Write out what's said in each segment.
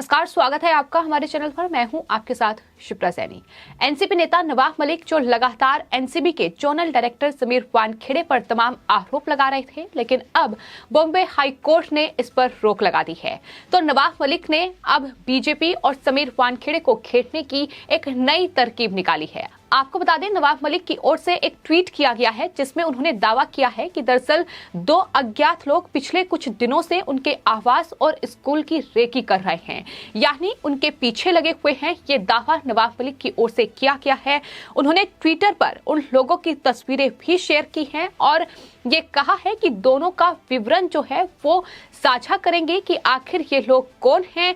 नमस्कार, स्वागत है आपका हमारे चैनल पर। मैं हूं आपके साथ शिप्रा सैनी। एनसीपी नेता नवाब मलिक जो लगातार एनसीबी के जोनल डायरेक्टर समीर वानखेड़े पर तमाम आरोप लगा रहे थे, लेकिन अब बॉम्बे हाई कोर्ट ने इस पर रोक लगा दी है। तो नवाब मलिक ने अब बीजेपी और समीर वानखेड़े को घेरने की एक नई तरकीब निकाली है। आपको बता दें, नवाब मलिक की ओर से एक ट्वीट किया गया है जिसमें उन्होंने दावा किया है कि दरअसल दो अज्ञात लोग पिछले कुछ दिनों से उनके आवास और स्कूल की रेकी कर रहे हैं, यानी उनके पीछे लगे हुए हैं। ये दावा नवाब मलिक की ओर से किया गया है। उन्होंने ट्विटर पर उन लोगों की तस्वीरें भी शेयर की हैं और ये कहा है कि दोनों का विवरण जो है वो साझा करेंगे कि आखिर ये लोग कौन हैं,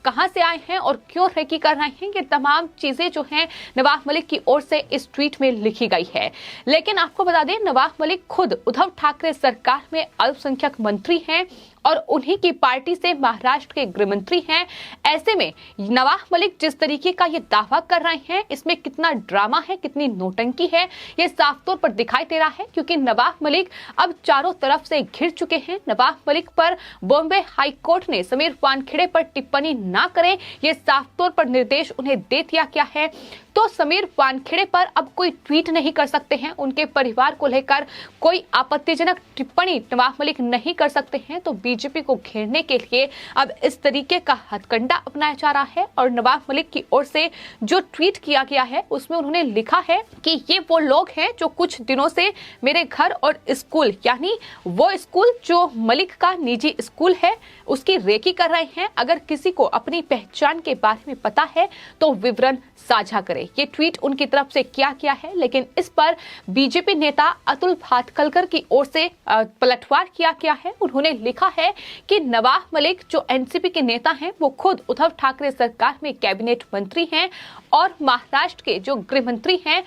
कहां से आए हैं और क्यों रेकी कर रहे हैं। ये तमाम चीजें जो हैं नवाब मलिक की ओर से इस ट्वीट में लिखी गई है। लेकिन आपको बता दें, नवाब मलिक खुद उद्धव ठाकरे सरकार में अल्पसंख्यक मंत्री हैं और उन्हीं की पार्टी से महाराष्ट्र के गृह मंत्री हैं। ऐसे में नवाब मलिक जिस तरीके का ये दावा कर रहे हैं, इसमें कितना ड्रामा है, कितनी नौटंकी है, ये साफ तौर पर दिखाई दे रहा है। क्योंकि नवाब मलिक अब चारों तरफ से घिर चुके हैं। नवाब मलिक पर बॉम्बे हाई कोर्ट ने समीर वानखेड़े पर टिप्पणी ना करें, ये साफ तौर पर निर्देश उन्हें दे दिया गया है। तो समीर वानखेड़े पर अब कोई ट्वीट नहीं कर सकते हैं, उनके परिवार को लेकर कोई आपत्तिजनक टिप्पणी नवाब मलिक नहीं कर सकते हैं। तो बीजेपी को घेरने के लिए अब इस तरीके का हथकंडा अपनाया जा रहा है। और नवाब मलिक की ओर से जो ट्वीट किया गया है उसमें उन्होंने लिखा है कि ये वो लोग हैं जो कुछ दिनों से मेरे घर और स्कूल, यानी वो स्कूल जो मलिक का निजी स्कूल है, उसकी रेकी कर रहे हैं। अगर किसी को अपनी पहचान के बारे में पता है तो विवरण साझा करें। ये ट्वीट उनकी तरफ से किया गया है, लेकिन इस पर बीजेपी नेता अतुल भातखलकर की ओर से पलटवार किया गया है। उन्होंने लिखा है कि नवाब मलिक जो एनसीपी के नेता हैं वो खुद उद्धव ठाकरे सरकार में कैबिनेट मंत्री हैं और महाराष्ट्र के जो गृह मंत्री हैं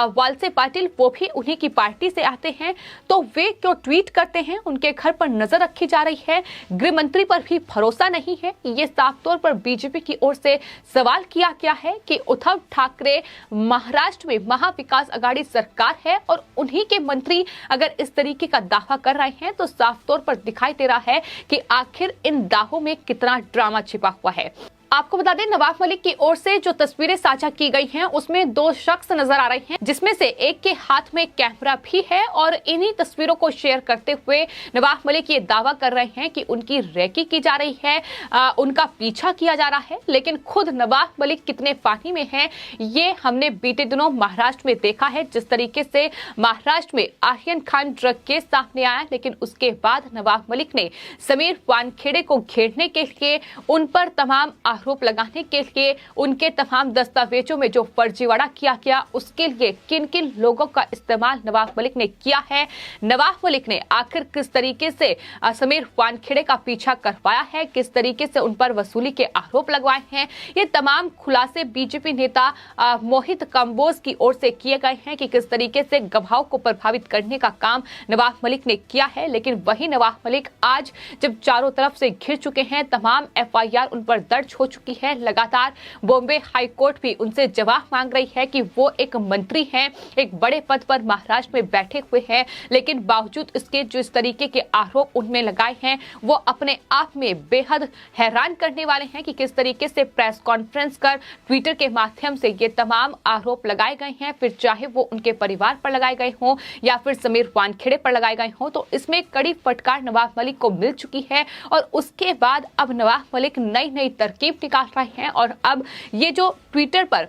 वालसे पाटिल, वो भी उन्हीं की पार्टी से आते हैं। तो वे क्यों ट्वीट करते हैं, उनके घर पर नजर रखी जा रही है, गृह मंत्री पर भी भरोसा नहीं है। ये साफ तौर पर बीजेपी की ओर से सवाल किया गया है कि उद्धव ठाकरे महाराष्ट्र में महाविकास आघाड़ी सरकार है और उन्हीं के मंत्री अगर इस तरीके का दावा कर रहे हैं तो साफ तौर पर दिखाई दे रहा है कि आखिर इन दावों में कितना ड्रामा छिपा हुआ है। आपको बता दें, नवाब मलिक की ओर से जो तस्वीरें साझा की गई हैं उसमें दो शख्स नजर आ रहे हैं, जिसमें से एक के हाथ में कैमरा भी है और इन्हीं तस्वीरों को शेयर करते हुए नवाब मलिक ये दावा कर रहे हैं कि उनकी रेकी की जा रही है, उनका पीछा किया जा रहा है। लेकिन खुद नवाब मलिक कितने पानी में हैं ये हमने बीते दिनों महाराष्ट्र में देखा है। जिस तरीके से महाराष्ट्र में आर्यन खान ड्रग केस सामने आया, लेकिन उसके बाद नवाब मलिक ने समीर वानखेड़े को घेरने के लिए, उन पर तमाम आरोप लगाने के लिए, उनके तमाम दस्तावेजों में जो फर्जीवाड़ा किया गया उसके लिए किन किन लोगों का इस्तेमाल नवाब मलिक ने किया है, नवाब मलिक ने आखिर किस तरीके से समीर वानखेड़े का पीछा करवाया है, किस तरीके से उन पर वसूली के आरोप लगवाए हैं, ये तमाम खुलासे बीजेपी नेता मोहित कंबोज की ओर से किए गए हैं कि किस तरीके से गवाहों को प्रभावित करने का काम नवाब मलिक ने किया है। लेकिन वही नवाब मलिक आज जब चारों तरफ से घिर चुके हैं, तमाम एफआईआर उन पर दर्ज हो चुकी है, लगातार बॉम्बे हाई कोर्ट भी उनसे जवाब मांग रही है कि वो एक मंत्री हैं, एक बड़े पद पर महाराष्ट्र में बैठे हुए हैं, लेकिन बावजूद इसके जो इस तरीके के आरोप उनमें लगाए हैं वो अपने आप में बेहद हैरान करने वाले हैं कि किस तरीके से प्रेस कॉन्फ्रेंस कर ट्विटर के माध्यम से ये तमाम आरोप लगाए गए हैं, फिर चाहे वो उनके परिवार पर लगाए गए हों या फिर समीर वानखेड़े पर लगाए गए हों। तो इसमें कड़ी फटकार नवाब मलिक को मिल चुकी है और उसके बाद अब नवाब मलिक नई नई तरकीब निकाल रहे हैं। और अब ये जो ट्विटर पर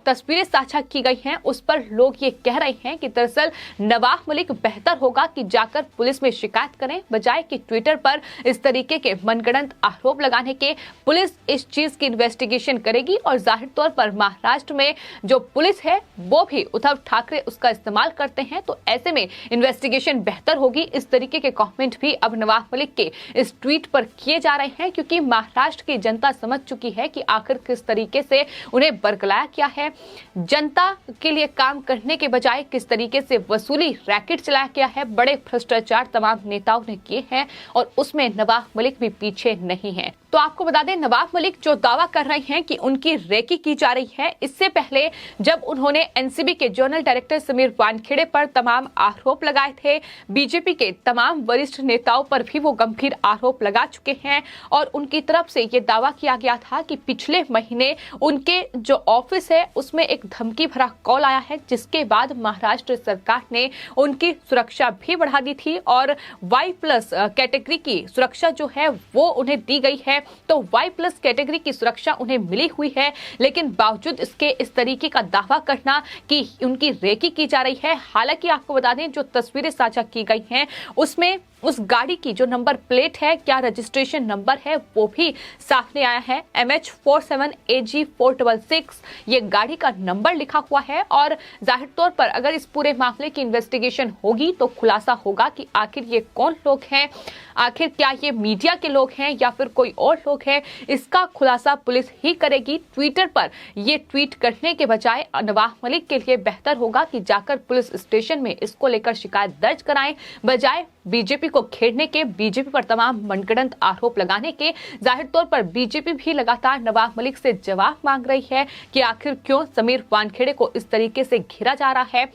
तस्वीरें साझा की गई हैं उस पर लोग ये कह रहे हैं कि दरअसल नवाब मलिक बेहतर होगा कि जाकर पुलिस में शिकायत करें, बजाय कि ट्विटर पर इस तरीके के मनगढ़ंत आरोप लगाने के। पुलिस इस चीज की इन्वेस्टिगेशन करेगी और जाहिर तौर पर महाराष्ट्र में जो पुलिस है वो भी उद्धव ठाकरे उसका इस्तेमाल करते हैं, तो ऐसे में इन्वेस्टिगेशन बेहतर होगी। इस तरीके के कमेंट भी अब नवाब मलिक के इस ट्वीट पर किए जा रहे हैं, क्योंकि महाराष्ट्र की जनता समझ चुकी है कि आखिर किस तरीके से उन्हें बरगलाया क्या है, जनता के लिए काम करने के बजाय किस तरीके से वसूली रैकेट चलाया गया है, बड़े भ्रष्टाचार तमाम नेताओं ने किए हैं और उसमें नवाब मलिक भी पीछे नहीं है। तो आपको बता दें, नवाब मलिक जो दावा कर रहे हैं कि उनकी रेकी की जा रही है, इससे पहले जब उन्होंने एनसीबी के जोनल डायरेक्टर समीर वानखेड़े पर तमाम आरोप लगाए थे, बीजेपी के तमाम वरिष्ठ नेताओं पर भी वो गंभीर आरोप लगा चुके हैं और उनकी तरफ से ये दावा किया गया था कि पिछले महीने उनके जो ऑफिस है उसमें एक धमकी भरा कॉल आया है, जिसके बाद महाराष्ट्र सरकार ने उनकी सुरक्षा भी बढ़ा दी थी और Y+ कैटेगरी की सुरक्षा जो है वो उन्हें दी गई है। तो Y+ कैटेगरी की सुरक्षा उन्हें मिली हुई है, लेकिन बावजूद इसके इस तरीके का दावा करना कि उनकी रेकी की जा रही है। हालांकि आपको बता दें, जो तस्वीरें साझा की गई हैं उसमें उस गाड़ी की जो नंबर प्लेट है, क्या रजिस्ट्रेशन नंबर है, वो भी सामने आया है। MH47AG466 ये गाड़ी का नंबर लिखा हुआ है और जाहिर तौर पर अगर इस पूरे मामले की इन्वेस्टिगेशन होगी तो खुलासा होगा कि आखिर ये कौन लोग हैं, आखिर क्या ये मीडिया के लोग हैं या फिर कोई और लोग हैं। इसका खुलासा पुलिस ही करेगी। ट्विटर पर ये ट्वीट करने के बजाय नवाब मलिक के लिए बेहतर होगा कि जाकर पुलिस स्टेशन में इसको लेकर शिकायत दर्ज कराएं, बजाय बीजेपी को घेरने के, बीजेपी पर तमाम मनगढ़ंत आरोप लगाने के। जाहिर तौर पर बीजेपी भी लगातार नवाब मलिक से जवाब मांग रही है कि आखिर क्यों समीर वानखेड़े को इस तरीके से घेरा जा रहा है।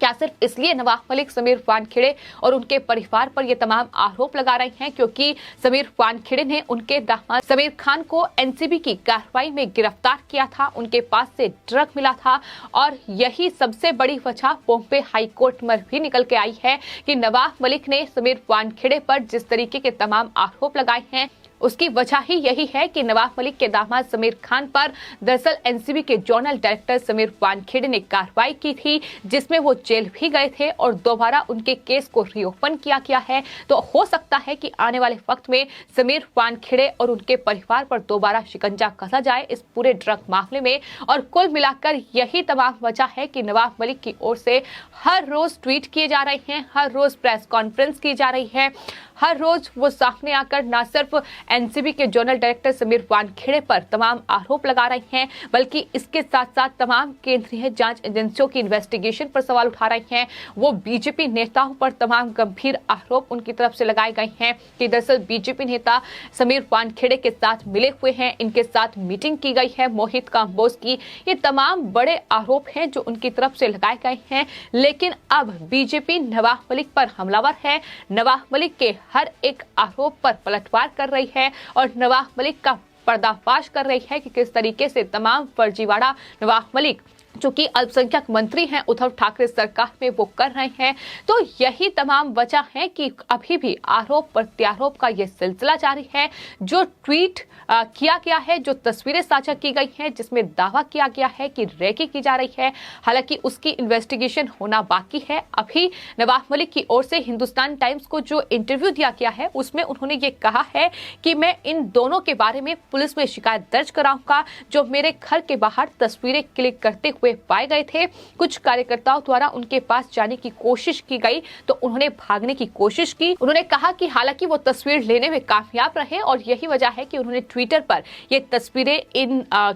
क्या सिर्फ इसलिए नवाब मलिक समीर वानखेड़े और उनके परिवार पर ये तमाम आरोप लगा रहे हैं क्योंकि समीर वानखेड़े ने उनके दामाद समीर खान को एनसीबी की कार्रवाई में गिरफ्तार किया था, उनके पास से ड्रग मिला था और यही सबसे बड़ी वजह बॉम्बे हाई कोर्ट में भी निकल के आई है कि नवाब मलिक ने समीर वानखेड़े पर जिस तरीके के तमाम आरोप लगाए हैं उसकी वजह ही यही है कि नवाब मलिक के दामाद समीर खान पर दरअसल एनसीबी के जोनल डायरेक्टर समीर वानखेड़े ने कार्रवाई की थी, जिसमें वो जेल भी गए थे और दोबारा उनके केस को रीओपन किया गया है। तो हो सकता है कि आने वाले वक्त में समीर वानखेड़े और उनके परिवार पर दोबारा शिकंजा कसा जाए इस पूरे ड्रग मामले में। और कुल मिलाकर यही तमाम वजह है कि नवाब मलिक की ओर से हर रोज ट्वीट किए जा रहे हैं, हर रोज प्रेस कॉन्फ्रेंस की जा रही है, हर रोज वो सामने आकर न सिर्फ एनसीबी के जोनल डायरेक्टर समीर वानखेड़े पर तमाम आरोप लगा रहे हैं, बल्कि इसके साथ साथ तमाम केंद्रीय जांच एजेंसियों की इन्वेस्टिगेशन पर सवाल उठा रहे हैं। वो बीजेपी नेताओं पर तमाम गंभीर आरोप उनकी तरफ से लगाए गए हैं कि दरअसल बीजेपी नेता समीर वानखेड़े के साथ मिले हुए हैं, इनके साथ मीटिंग की गई है मोहित कांबोज की। ये तमाम बड़े आरोप हैं जो उनकी तरफ से लगाए गए हैं, लेकिन अब बीजेपी नवाब मलिक पर हमलावर है, नवाब मलिक के हर एक आरोप पर पलटवार कर रही है और नवाब मलिक का पर्दाफाश कर रही है कि किस तरीके से तमाम फर्जीवाड़ा नवाब मलिक जो कि अल्पसंख्यक मंत्री हैं उद्धव ठाकरे सरकार में वो कर रहे हैं। तो यही तमाम वजह है कि अभी भी आरोप प्रत्यारोप का ये सिलसिला जारी है। जो ट्वीट किया गया है, जो तस्वीरें साझा की गई हैं जिसमें दावा किया गया है कि रेकी की जा रही है, हालांकि उसकी इन्वेस्टिगेशन होना बाकी है। अभी नवाब मलिक की ओर से हिंदुस्तान टाइम्स को जो इंटरव्यू दिया गया है उसमें उन्होंने ये कहा है कि मैं इन दोनों के बारे में पुलिस में शिकायत दर्ज कराऊंगा जो मेरे घर के बाहर तस्वीरें क्लिक करते हुए पाए गए थे। कुछ कार्यकर्ताओं द्वारा उनके पास जाने की कोशिश की गई तो उन्होंने भागने की कोशिश की। उन्होंने कहा कि हालांकि वो तस्वीर लेने में कामयाब रहे और यही वजह है कि उन्होंने ट्विटर पर ये तस्वीरें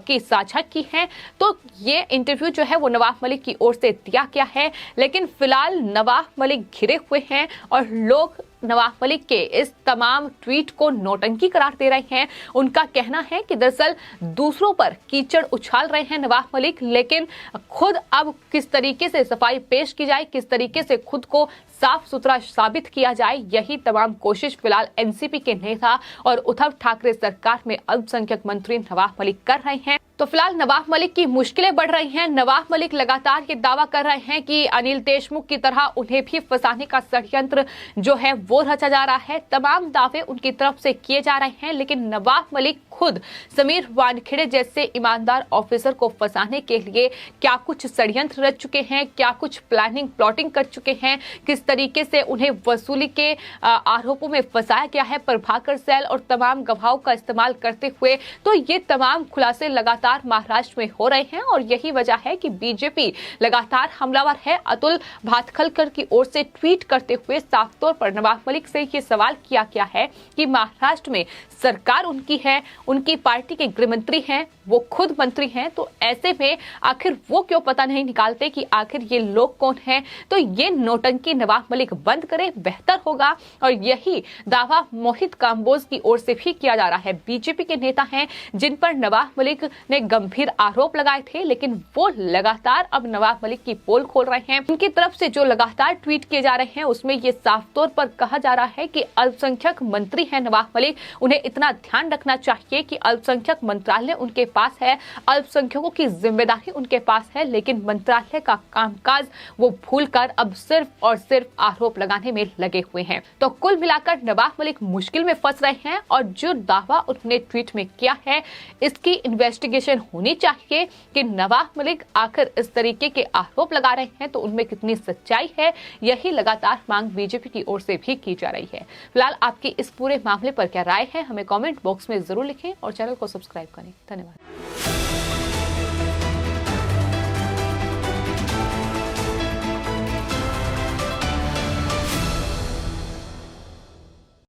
की साझा की हैं। तो ये इंटरव्यू जो है वो नवाब मलिक की ओर से दिया गया है, लेकिन फिलहाल नवाब मलिक घिरे हुए हैं और लोग नवाब मलिक के इस तमाम ट्वीट को नौटंकी करार दे रहे हैं। उनका कहना है कि दरअसल दूसरों पर कीचड़ उछाल रहे हैं नवाब मलिक, लेकिन खुद अब किस तरीके से सफाई पेश की जाए, किस तरीके से खुद को साफ सुथरा साबित किया जाए, यही तमाम कोशिश फिलहाल एनसीपी के नेता और उद्धव ठाकरे सरकार में अल्पसंख्यक मंत्री नवाब मलिक कर रहे हैं। तो फिलहाल नवाब मलिक की मुश्किलें बढ़ रही हैं। नवाब मलिक लगातार ये दावा कर रहे हैं कि अनिल देशमुख की तरह उन्हें भी फंसाने का षड्यंत्र जो है वो रचा जा रहा है। तमाम दावे उनकी तरफ से किए जा रहे हैं, लेकिन नवाब मलिक खुद समीर वानखेड़े जैसे ईमानदार ऑफिसर को फंसाने के लिए क्या कुछ षड्यंत्र रच चुके हैं, क्या कुछ प्लानिंग प्लॉटिंग कर चुके हैं, किस तरीके से उन्हें वसूली के आरोपों में फंसाया गया है प्रभाकर सेल और तमाम गवाहों का इस्तेमाल करते हुए। तो ये तमाम खुलासे लगातार महाराष्ट्र में हो रहे हैं और यही वजह है कि बीजेपी लगातार हमलावर है। अतुल भातखलकर की ओर से ट्वीट करते हुए साफ तौर पर नवाब मलिक से ये सवाल किया गया है कि महाराष्ट्र में सरकार उनकी है, उनकी पार्टी के गृह मंत्री हैं, वो खुद मंत्री हैं, तो ऐसे में आखिर वो क्यों पता नहीं निकालते कि आखिर ये लोग कौन हैं। तो ये नौटंकी नवाब मलिक बंद करे, बेहतर होगा। और यही दावा मोहित काम्बोज की ओर से भी किया जा रहा है। बीजेपी के नेता हैं जिन पर नवाब मलिक ने गंभीर आरोप लगाए थे, लेकिन वो लगातार अब नवाब मलिक की पोल खोल रहे हैं। उनकी तरफ से जो लगातार ट्वीट किए जा रहे हैं उसमें ये साफ तौर पर कहा जा रहा है कि अल्पसंख्यक मंत्री हैं नवाब मलिक, उन्हें इतना ध्यान रखना चाहिए कि अल्पसंख्यक मंत्रालय उनके पास है, अल्पसंख्यकों की जिम्मेदारी उनके पास है, लेकिन मंत्रालय का कामकाज वो भूलकर अब सिर्फ और सिर्फ आरोप लगाने में लगे हुए हैं। तो कुल मिलाकर नवाब मलिक मुश्किल में फंस रहे हैं और जो दावा उन्होंने ट्वीट में किया है इसकी इन्वेस्टिगेशन होनी चाहिए कि नवाब मलिक आखिर इस तरीके के आरोप लगा रहे हैं तो उनमें कितनी सच्चाई है। यही लगातार मांग बीजेपी की ओर से भी की जा रही है। फिलहाल आपकी इस पूरे मामले पर क्या राय है, हमें कमेंट बॉक्स में जरूर लिखें और चैनल को सब्सक्राइब करें। धन्यवाद।